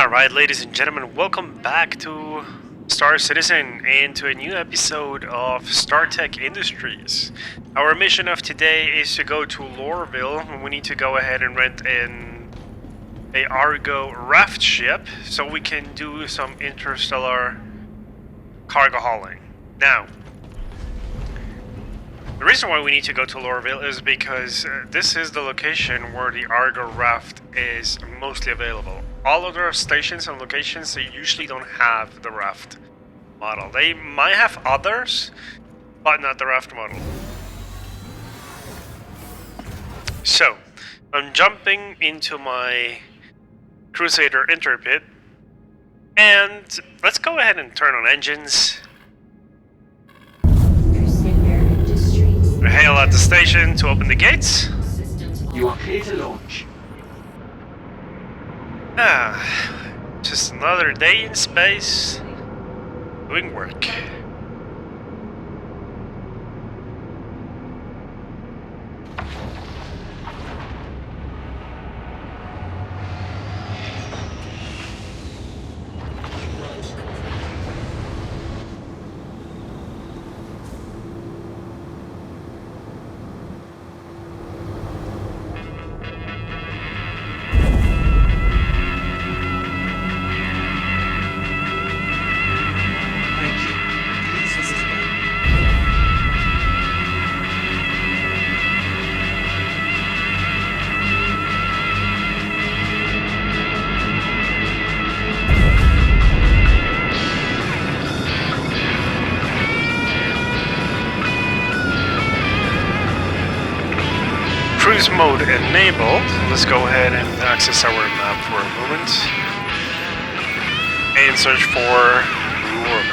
Alright, ladies and gentlemen, welcome back to Star Citizen and to a new episode of StarTech Industries. Our mission of today is to go to Lorville, and we need to go ahead and rent a Argo raft ship so we can do some interstellar cargo hauling. Now, the reason why we need to go to Lorville is because this is the location where the Argo raft is mostly available. All other stations and locations, they usually don't have the raft model. They might have others, but not the raft model. So, I'm jumping into my Crusader Interpit, and let's go ahead and turn on engines. Hail at the station to open the gates. You are clear to launch. Just another day in space, doing work. Cruise mode enabled. Let's go ahead and access our map for a moment and search for Lorville.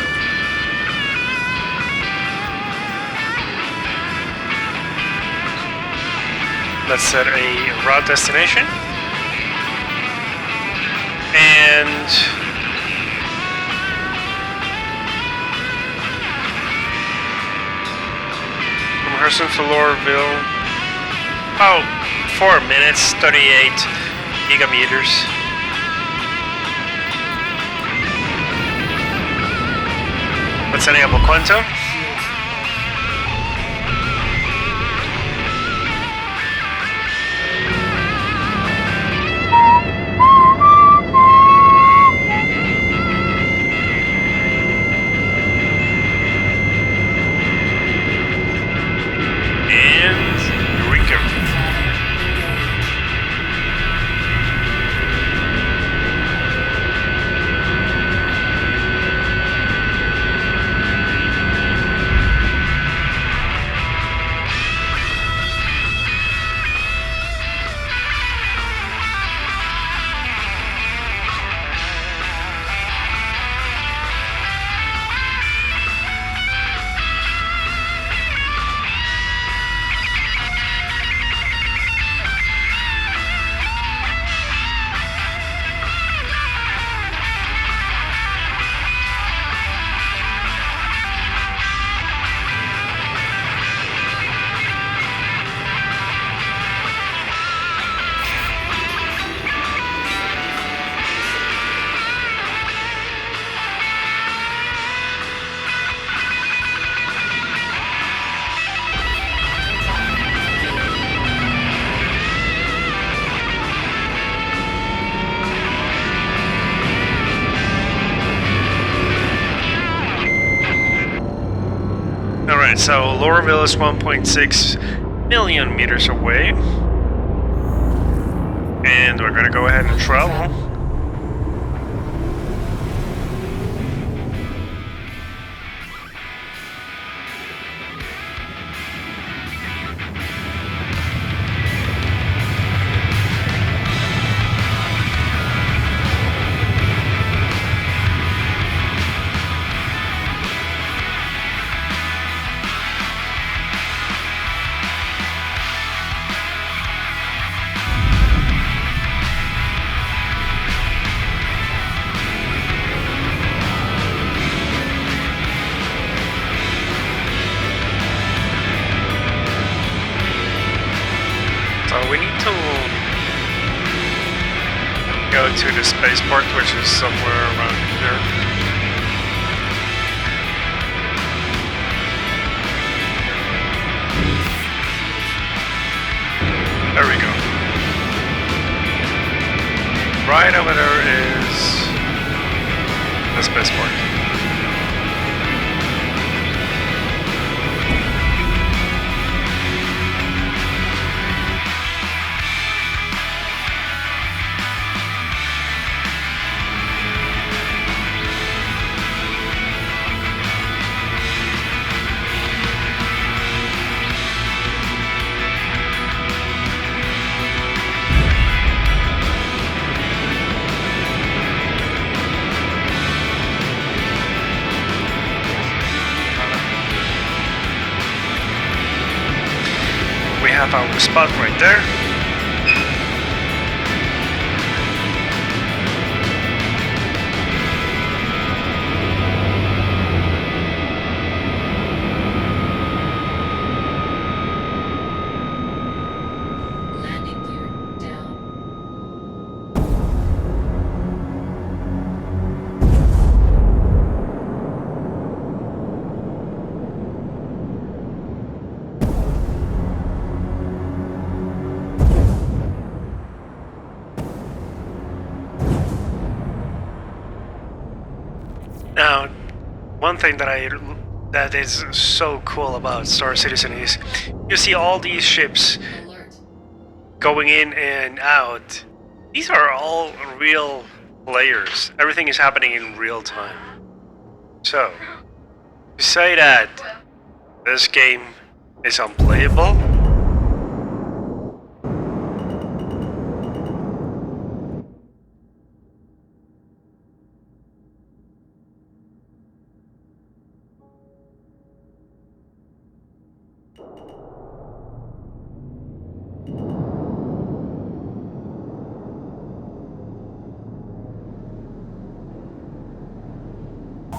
Let's set a route destination and from Herson to Lorville. Oh, 4 minutes, 38 gigameters. Let's setting up a quantum. Alright, so Lorville is 1.6 million meters away. And we're gonna go ahead and travel. We need to go to the spaceport, which is somewhere around here. There we go. Right over there is the spaceport. We have our spot right there. Landing gear down. Now, one thing that is so cool about Star Citizen is you see all these ships Alert. going in and out. These are all real players. Everything is happening in real time. So, to say that this game is unplayable,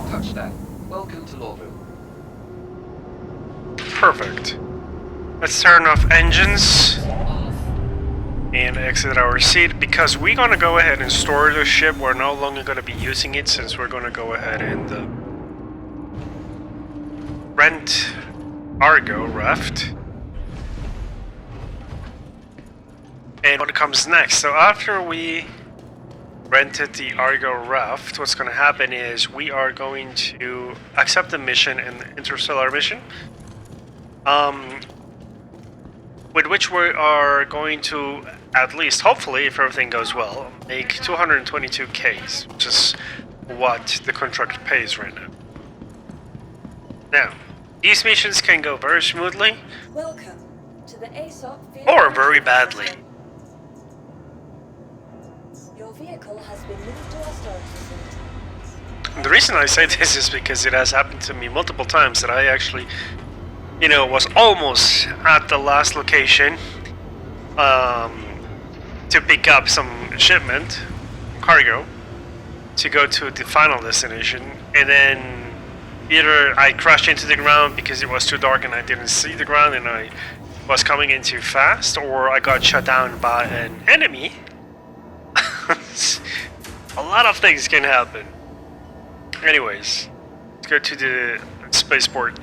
Touchdown. Welcome to Lawville. perfect. Let's turn off engines Off. and exit our seat because we're gonna go ahead and store the ship. We're no longer gonna be using it since we're gonna go ahead and rent Argo raft. And what comes next? So after we rented the Argo raft, what's going to happen is we are going to accept the mission, an interstellar mission, with which we are going to, at least hopefully if everything goes well, make 222 Ks, which is what the contract pays right now. Now, these missions can go very smoothly Welcome to the ASOP field. or very badly. Your vehicle has been moved to our storage facility. The reason I say this is because it has happened to me multiple times that I actually, was almost at the last location to pick up some shipment, cargo, to go to the final destination, and then either I crashed into the ground because it was too dark and I didn't see the ground and I was coming in too fast, or I got shot down by an enemy. A lot of things can happen. Anyways, let's go to the spaceport.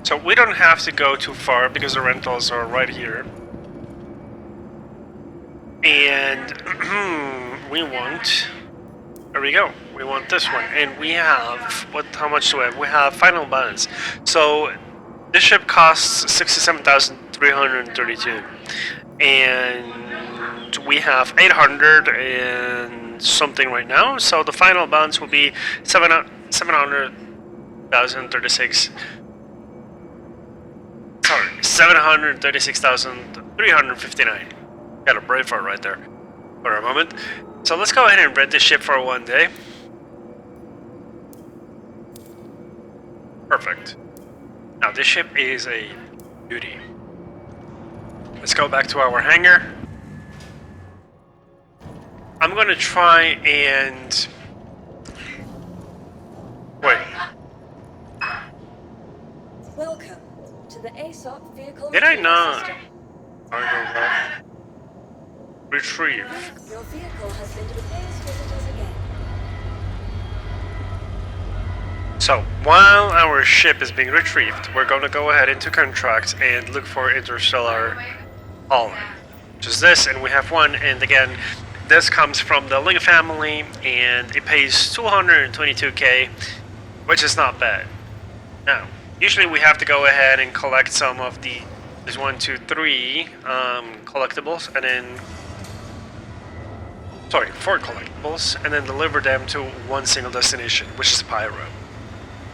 So we don't have to go too far because the rentals are right here. And we want... There we go. We want this one. And we have... How much do we have? We have final balance. So this ship costs 67,332. And we have 800 and something right now. So the final balance will be 700,036. Sorry, 736,359. Got a brain fart right there for a moment. So let's go ahead and rent this ship for one day. Perfect. Now this ship is a beauty. Let's go back to our hangar. I'm gonna try and wait. Welcome to the ASOP vehicle Did I retrieval not? system. Retrieve. Your vehicle has been to the Pay's visitors again. So while our ship is being retrieved, we're gonna go ahead into contracts and look for interstellar hauler. Just this, and we have one. And again, this comes from the Ling family, and it pays 222k, which is not bad. Now, usually we have to go ahead and collect some of the there's 1, 2, 3 collectibles, and then 4 collectibles, and then deliver them to one single destination, which is Pyro.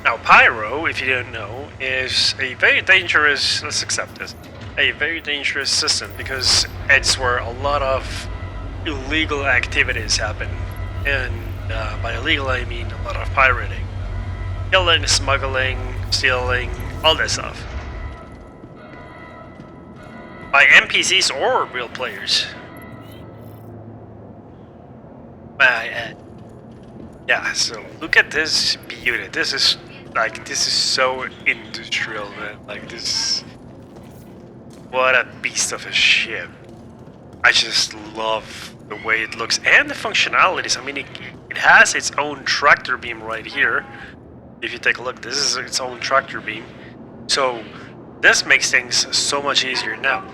Now, Pyro, if you didn't know, is a very dangerous, let's accept this, a very dangerous system, because it's where a lot of illegal activities happen. And by illegal, I mean a lot of pirating. Killing, smuggling, stealing, all that stuff. By NPCs or real players. Yeah, so look at this beauty. This is so industrial, man. Like this, what a beast of a ship. I just love the way it looks and the functionalities. I mean, it has its own tractor beam right here. If you take a look, this is its own tractor beam. So this makes things so much easier. Now,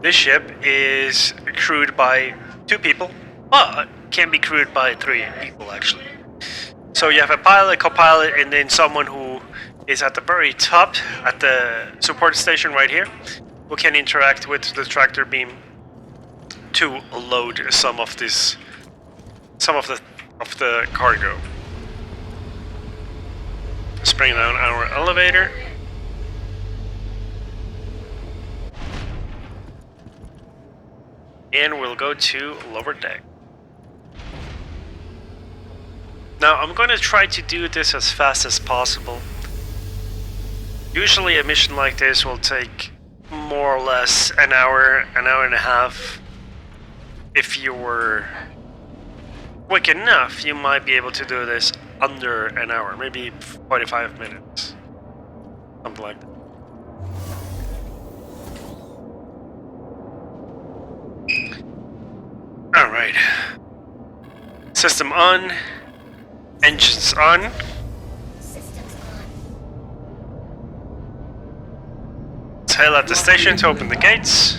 this ship is crewed by 2 people, but can be crewed by 3 people actually. So you have a pilot, co-pilot, and then someone who is at the very top at the support station right here, who can interact with the tractor beam to load some of the cargo. Let's bring down our elevator. And we'll go to lower deck. Now I'm going to try to do this as fast as possible. Usually a mission like this will take more or less an hour and a half. If you were quick enough, you might be able to do this under an hour, maybe 45 minutes. Something like that. Alright. System on. Engines on. Systems on. Let's hail at the station to open the gates.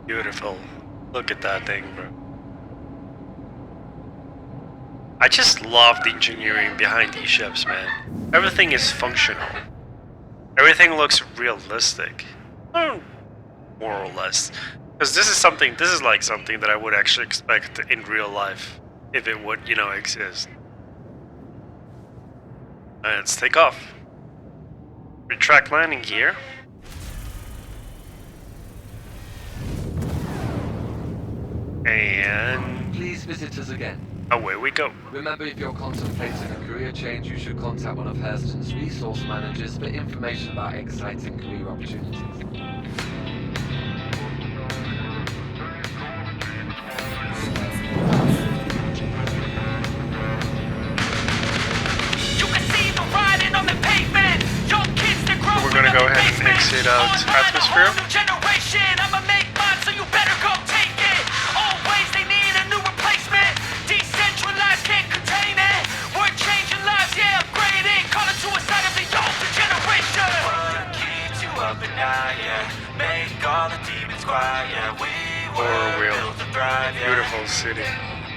Beautiful. Look at that thing, bro. I just love the engineering behind these ships, man. Everything is functional. Everything looks realistic. More or less. Because this is like something that I would actually expect in real life. If it would, exist. Let's take off. Retract landing gear. And Please visit us again. away we go. Remember, if you're contemplating a career change, you should contact one of Hurston's resource managers for information about exciting career opportunities. We're gonna go ahead and exit out atmosphere. Beautiful city.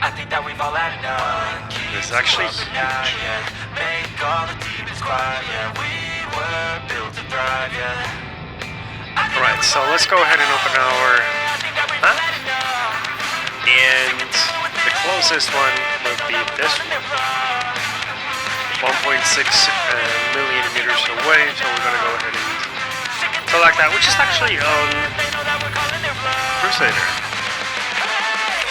I think that we've all had enough. It's actually huge. Make all the demons quiet. Yeah, we were built to thrive. Yeah. Alright, so let's go ahead and open our map. And the closest one would be this one. 1.6 million meters away, so we're gonna go ahead and So like that, which is actually Crusader.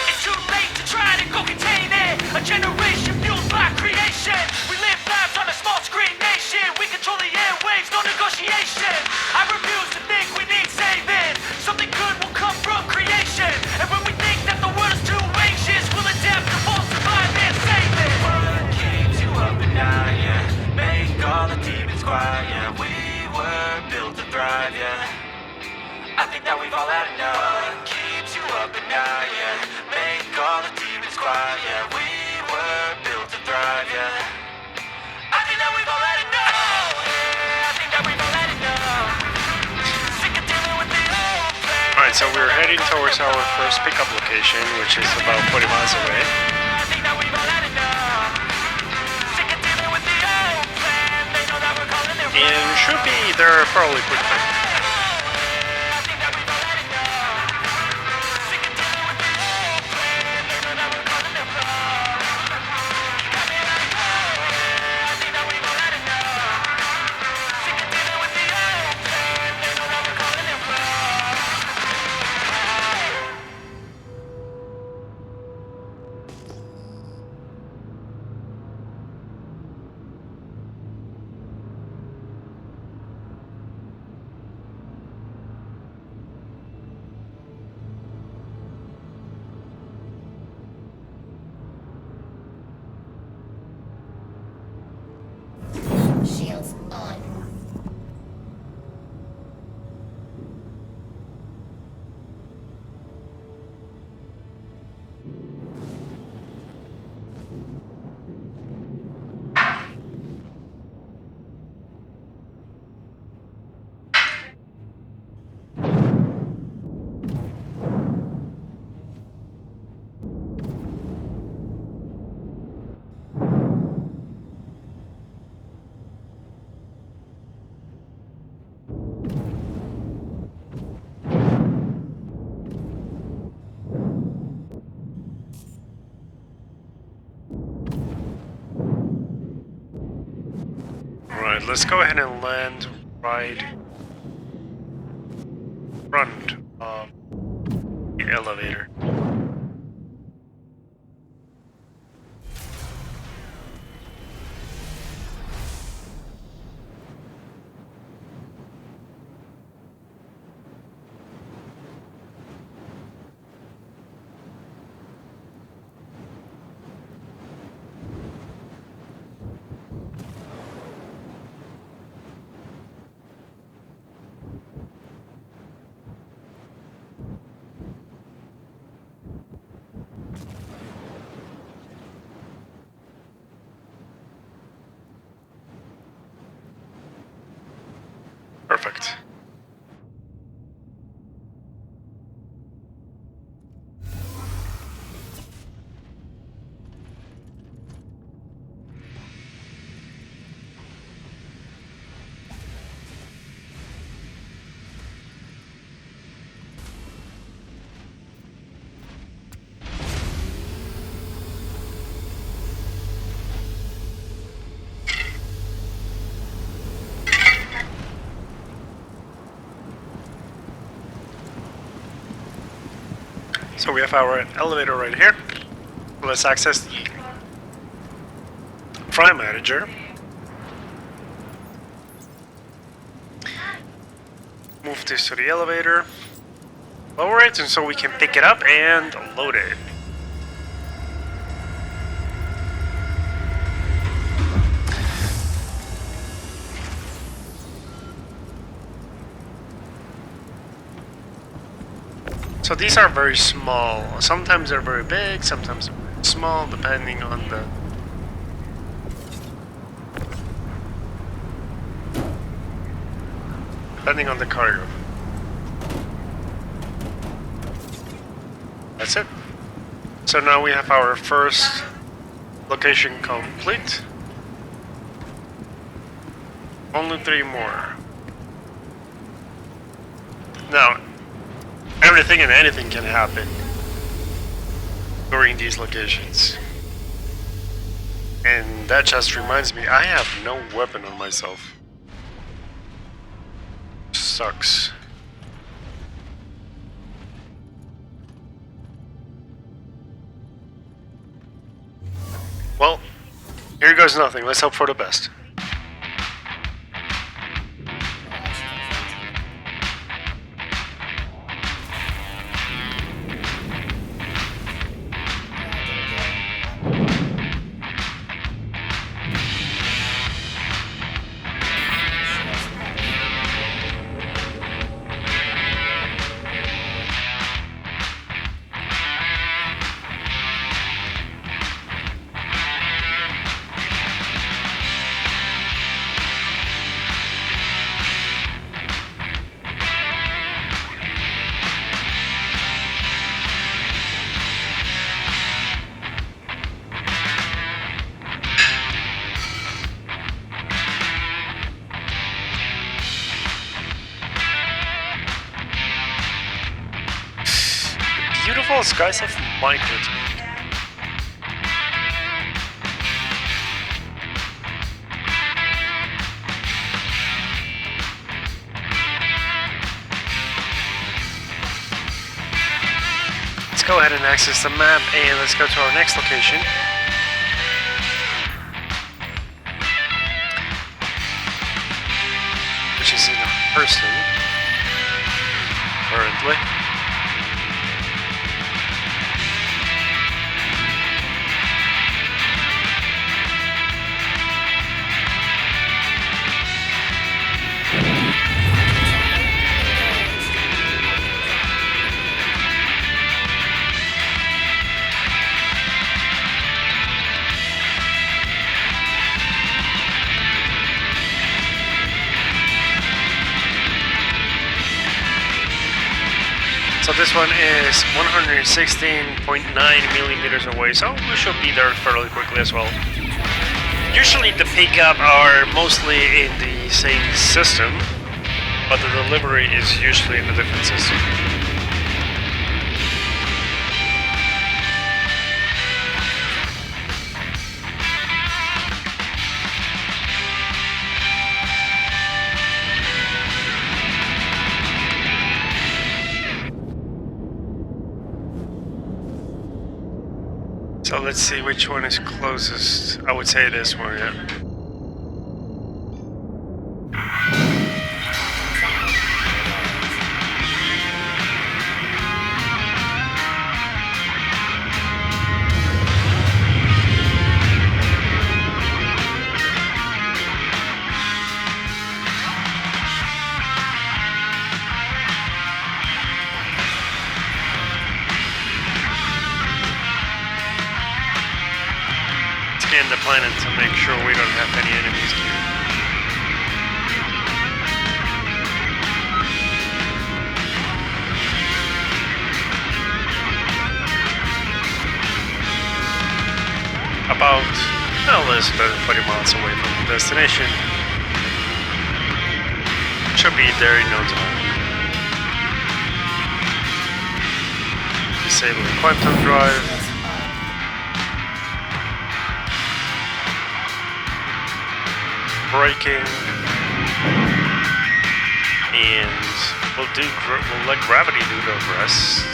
It's too late to try to go contain it. A generation fueled by creation. We live lives on a small screen nation. We control the airwaves, no negotiation. I refuse to think we need saving. Something good will come from creation. And when we think that the world is too anxious, we'll adapt, evolve, survive, and save it. What keeps you up at night, yeah? Make all the demons quiet, yeah. We were built to thrive, yeah. I think that we've all had enough. What keeps you up at night, yeah? Make all the demons quiet, yeah. We were built to thrive, yeah. I think that we've all had enough. Yeah, I think that we've all had enough. Sick of dealing with the old plan. Alright, so we're heading towards our first pickup location, which is about 40 miles away. I think that we've all had enough. Sick of dealing with the old plan. They know that we're calling it And should be there fairly quickly. Shields on. Alright, let's go ahead and land right front of the elevator. Perfect. So we have our elevator right here. Let's access the Prime Manager. Move this to the elevator. Lower it and so we can pick it up and load it. So these are very small. Sometimes they're very big, sometimes they're very small, depending on the cargo. That's it. So now we have our first location complete. Only 3 more. Now, everything and anything can happen during these locations. And that just reminds me, I have no weapon on myself. sucks. Well, here goes nothing. Let's hope for the best. Beautiful skies of migrant. Let's go ahead and access the map and let's go to our next location. Which is in Hurston currently. So this one is 116.9 millimeters away, so we should be there fairly quickly as well. Usually the pickup are mostly in the same system, but the delivery is usually in a different system. So let's see which one is closest. I would say this one, yeah. Scan the planet to make sure we don't have any enemies here. About less than 40 miles away from the destination. Should be there in no time. Disable the quantum drive. Braking, and we'll let gravity do the rest.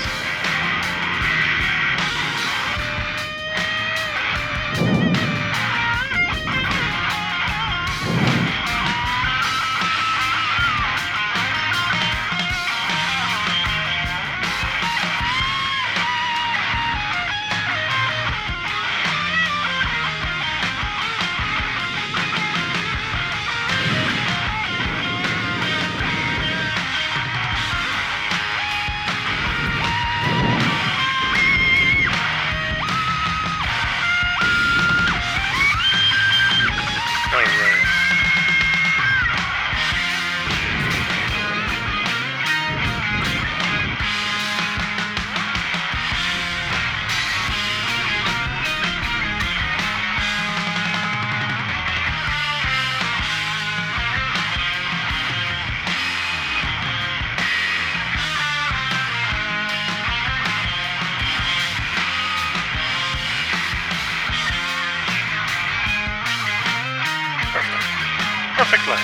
Perfect land.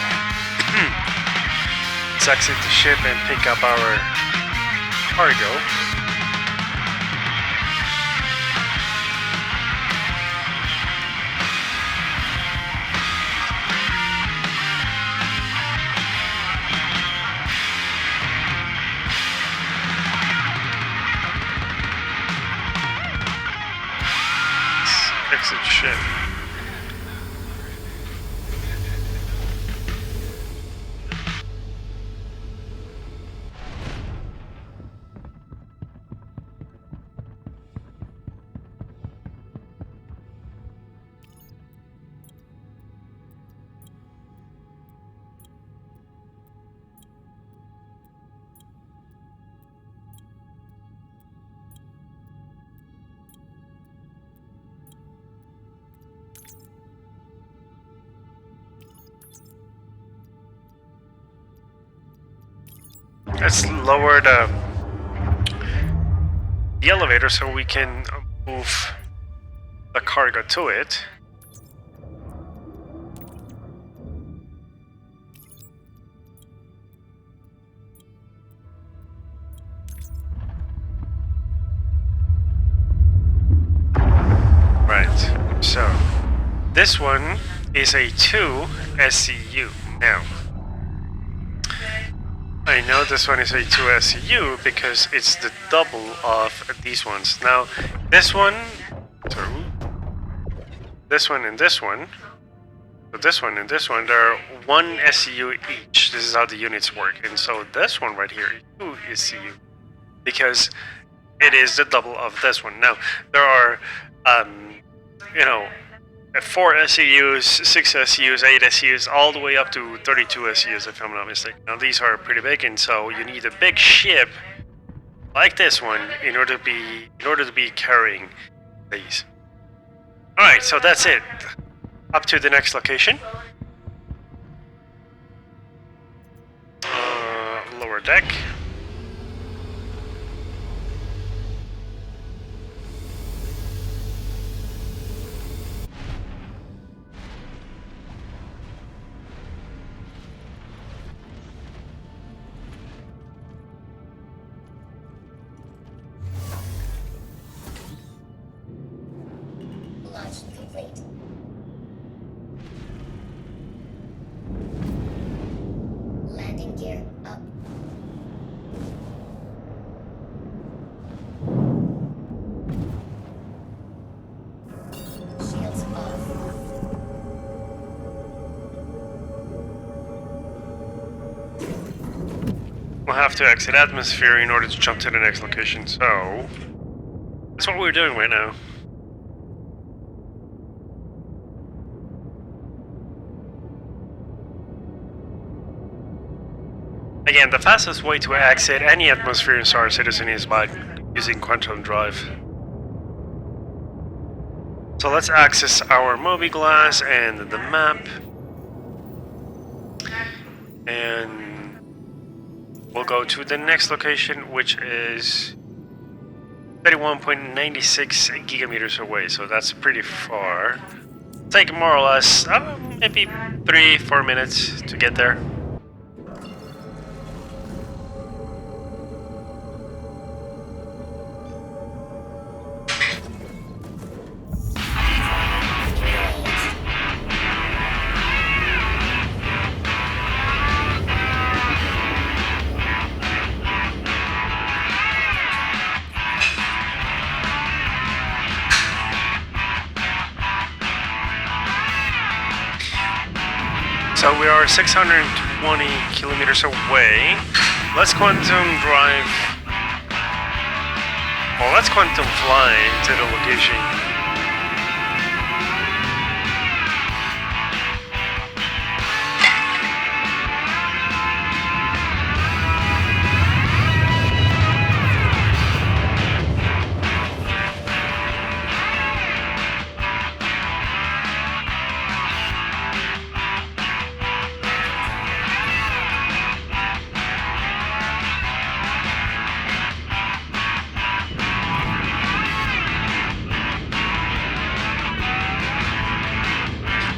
Let's exit the ship and pick up our cargo. Let's exit ship. Let's lower the elevator so we can move the cargo to it. Right, so this one is a 2 SCU. Now, I know this one is a 2 SCU because it's the double of these ones. Now, this one, so this one and this one, so this one and this one, they're 1 SCU each. This is how the units work. And so this one right here is 2 SCU because it is the double of this one. Now, there are, you know, 4 SCUs, 6 SCUs, 8 SCUs, all the way up to 32 SCUs if I'm not mistaken. Now these are pretty big, and so you need a big ship like this one in order to be carrying these. Alright, so that's it. Up to the next location. Lower deck. Launch complete. Landing gear up. Shields off. We'll have to exit atmosphere in order to jump to the next location, so that's what we're doing right now. Again, the fastest way to exit any atmosphere in Star Citizen is by using Quantum Drive. So let's access our Mobiglass and the map. And we'll go to the next location, which is 31.96 gigameters away, so that's pretty far. Take more or less, maybe 3-4 minutes to get there. So we are 620 kilometers away. Let's quantum drive. Well, let's quantum fly to the location.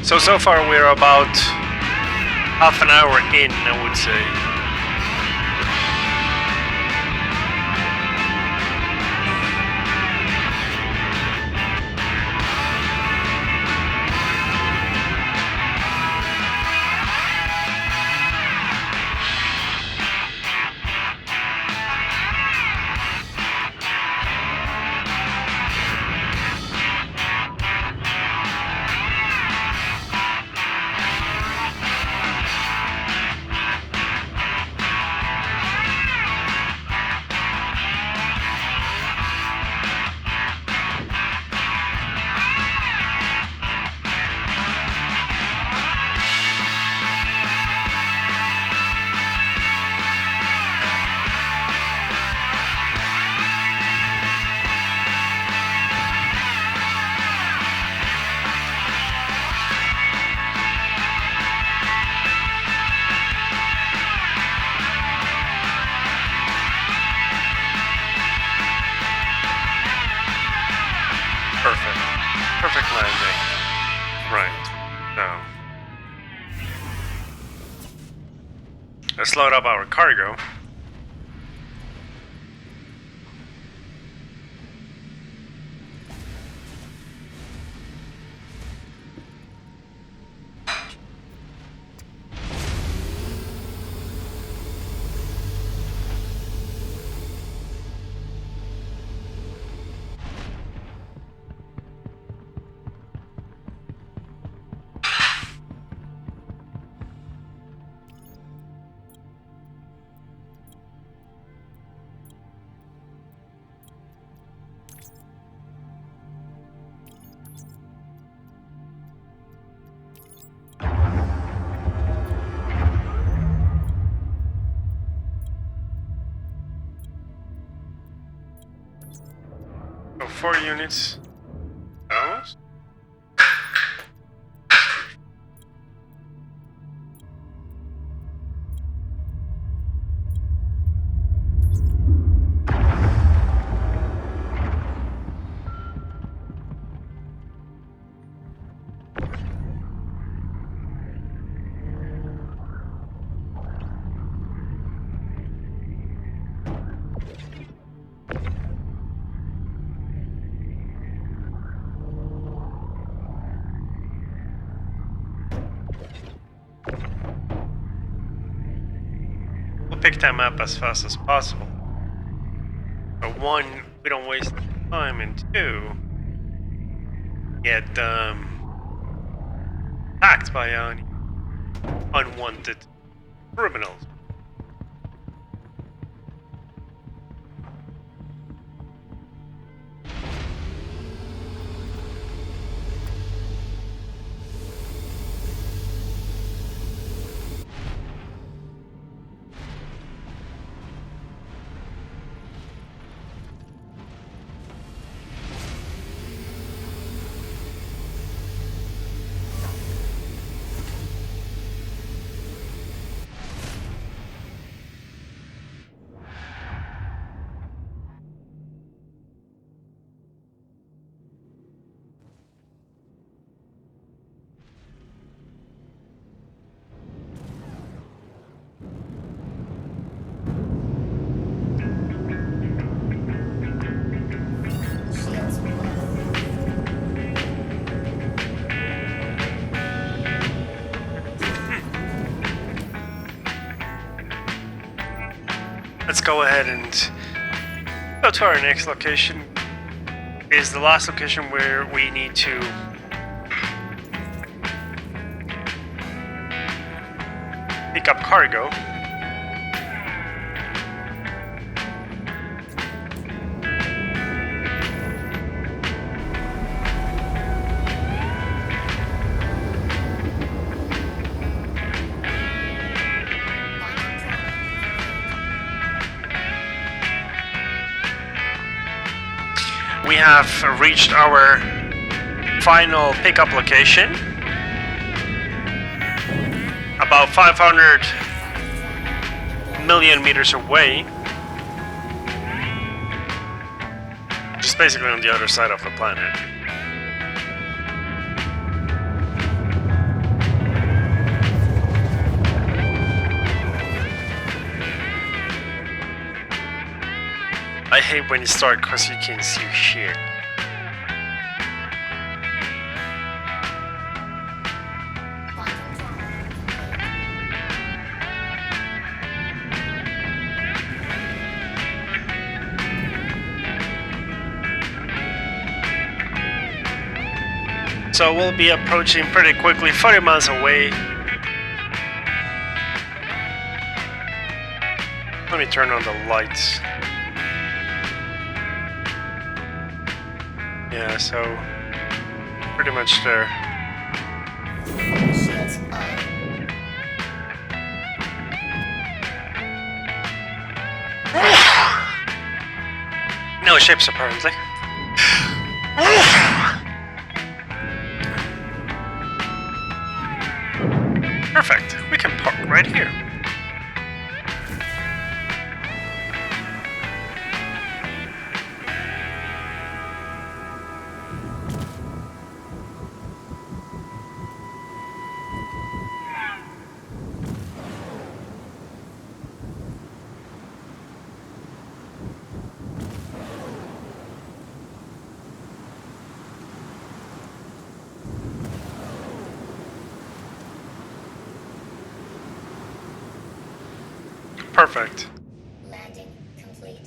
So far we're about half an hour in, I would say. Let's load up our cargo. So 4 units. Those. Pick them up as fast as possible. But 1, we don't waste time, and 2, get attacked by unwanted criminals. Let's go ahead and go to our next location. It is the last location where we need to pick up cargo. We have reached our final pickup location, about 500 million meters away, just basically on the other side of the planet. I hate when you start because you can't see shit. So we'll be approaching pretty quickly, 40 miles away. Let me turn on the lights. Yeah, so pretty much there. No ships apparently. Perfect. We can park right here. Perfect. Landing complete.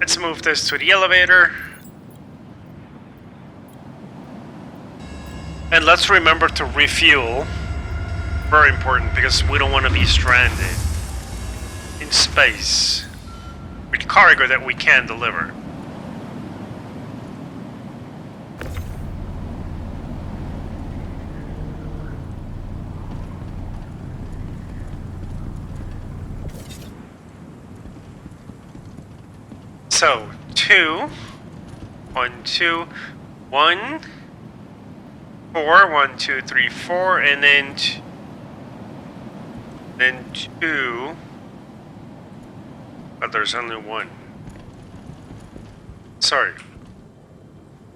Let's move this to the elevator. And let's remember to refuel. Very important, because we don't want to be stranded in space with cargo that we can deliver. So, 2, 1, 2, 1, 4, 1, 2, 3, 4, and then 2. But there's only 1. Sorry.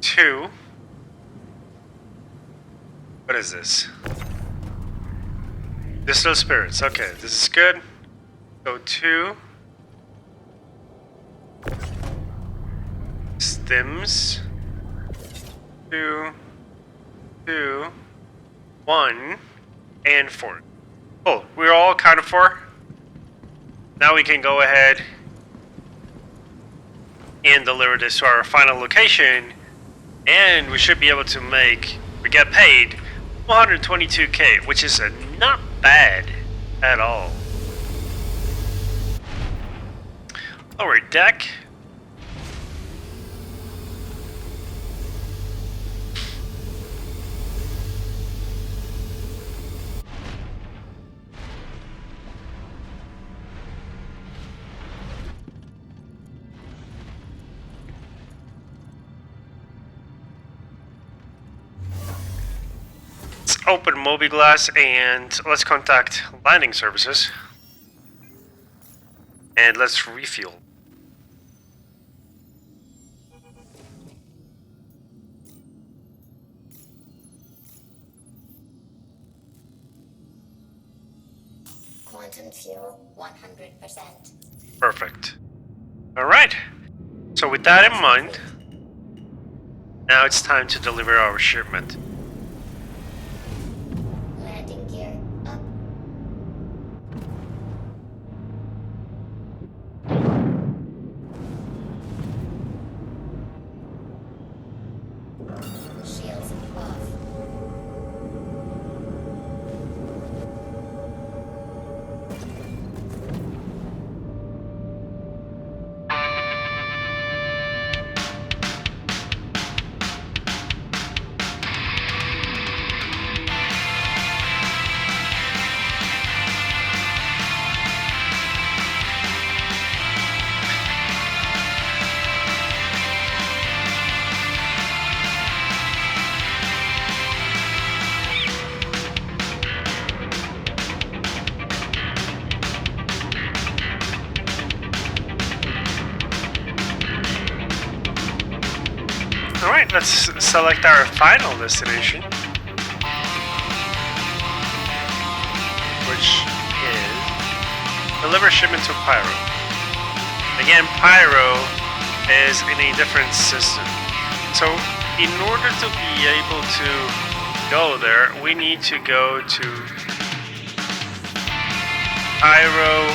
2. What is this? Distilled spirits. Okay, this is good. So 2. Stems. 2, 2, 1, and 4. Oh, we're all accounted for. Now we can go ahead and deliver this to our final location, and we should be able to get paid 122k, which is not bad at all. Lower deck. Open Mobiglass and let's contact landing services. And let's refuel. Quantum fuel 100%. Perfect. Alright. So with that in mind, now it's time to deliver our shipment. Landing gear up. Shields off. Alright, let's select our final destination, which is deliver shipment to Pyro. Again, Pyro is in a different system. So in order to be able to go there, we need to go to Pyro.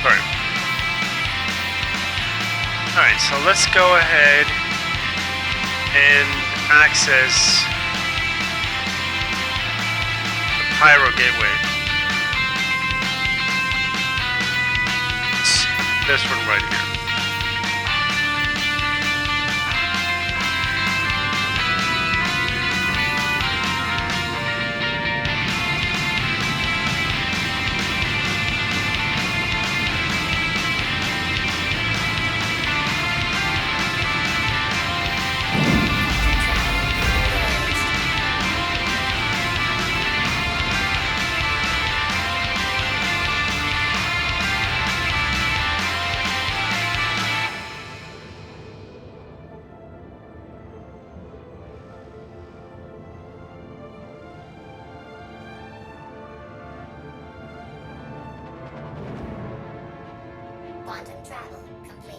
Sorry. Alright, so let's go ahead and access the Pyro gateway. It's this one right here. Quantum travel complete.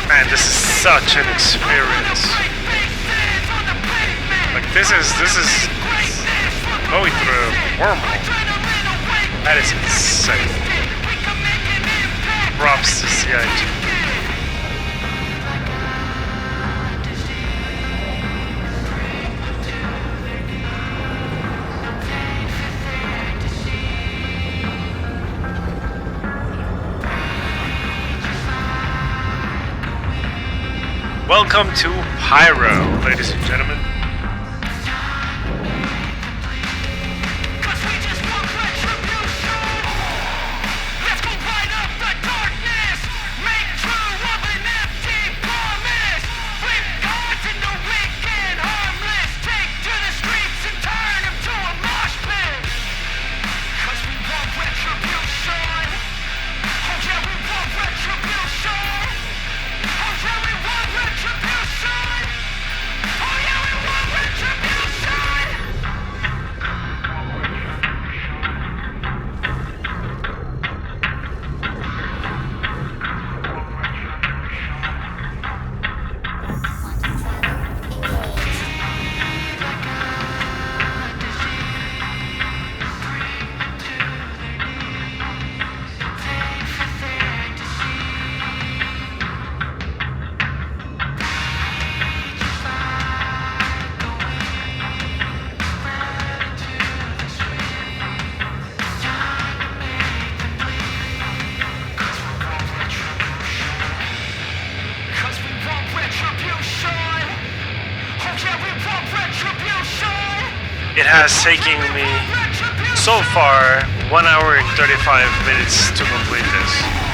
Man, this is such an experience. Like this is going through a wormhole. That is insane. Props to CIG. Welcome to Pyro, ladies and gentlemen. It has taken me so far 1 hour and 35 minutes to complete this.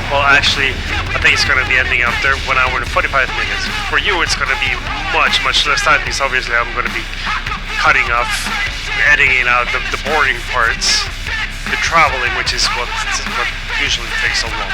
Well, actually, I think it's going to be ending up there 1 hour and 45 minutes. For you, it's going to be much less time because obviously I'm going to be cutting off, editing out the boring parts, the traveling, which is what usually takes so long.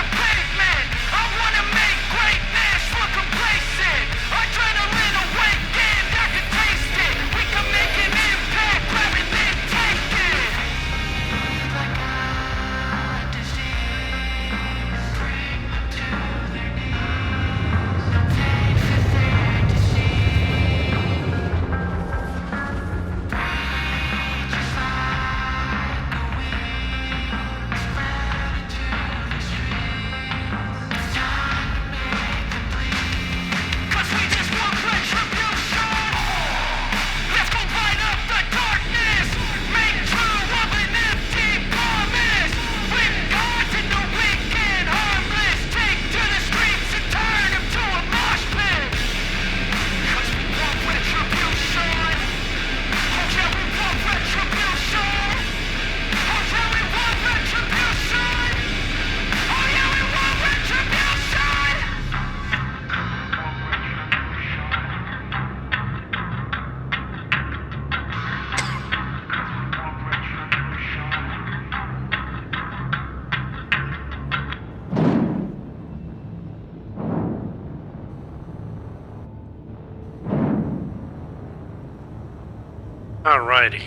Alrighty.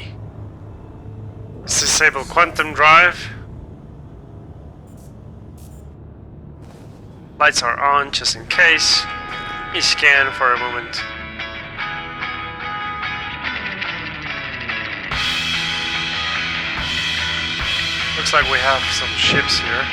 disable quantum drive. Lights are on just in case. We scan for a moment. Looks like we have some ships here.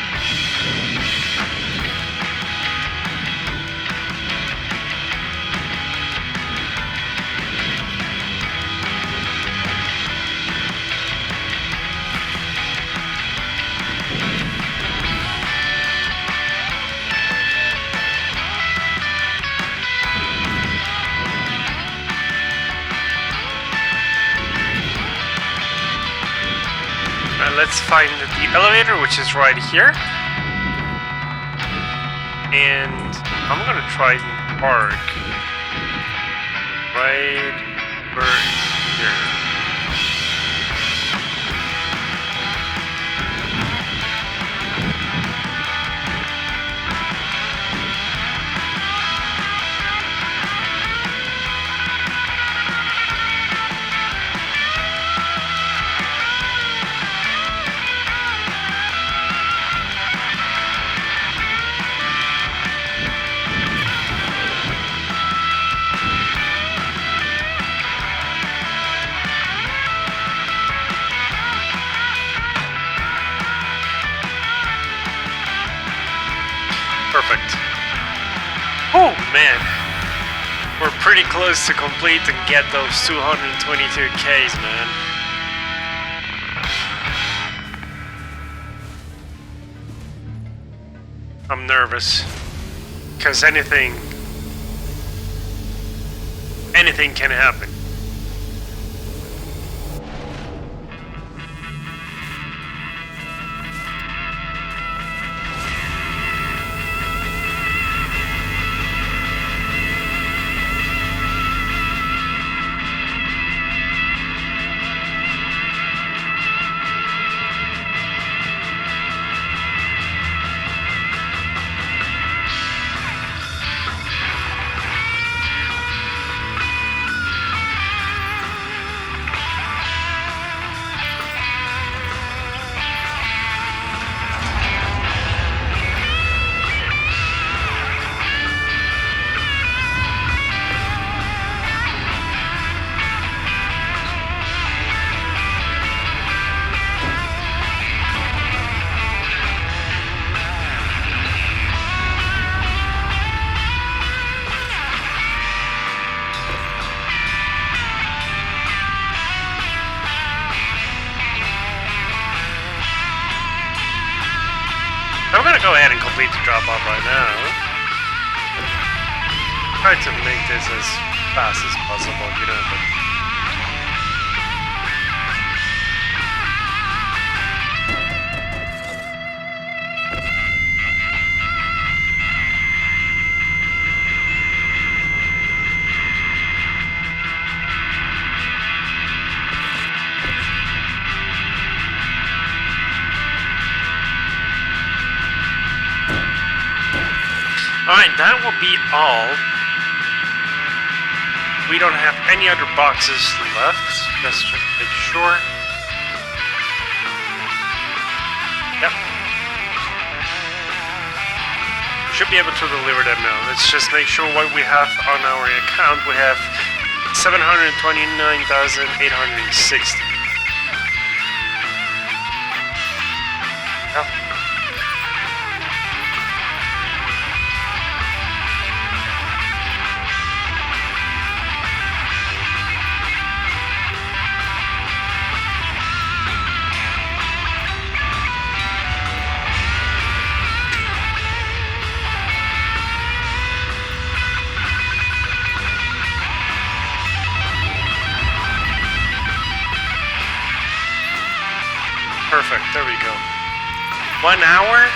Let's find the elevator, which is right here. And I'm gonna try and park right here. Perfect. Oh man, we're pretty close to complete and get those 222 Ks, man. I'm nervous because anything can happen. I'm gonna go ahead and complete the drop-off right now. Try to make this as fast as possible, you know, but... Alright, that will be all. We don't have any other boxes left. Let's just make sure. Yep. We should be able to deliver them now. Let's just make sure what we have on our account. We have 729,860. Yep. Perfect, there we go. 1 hour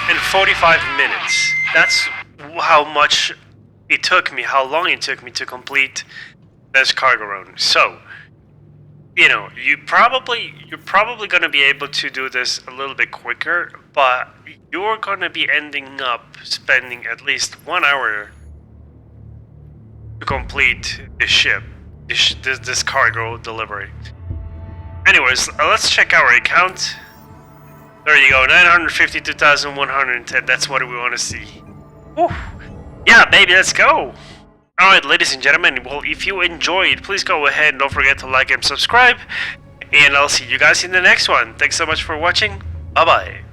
and 45 minutes. That's how much it took me, how long it took me to complete this cargo run. So, you know, you're probably gonna be able to do this a little bit quicker, but you're gonna be ending up spending at least 1 hour to complete the ship, this cargo delivery. Anyways, let's check our account. There you go, 952,110. That's what we want to see. Woo. Yeah, baby, let's go. Alright, ladies and gentlemen, well, if you enjoyed, please go ahead and don't forget to like and subscribe. And I'll see you guys in the next one. Thanks so much for watching. Bye-bye.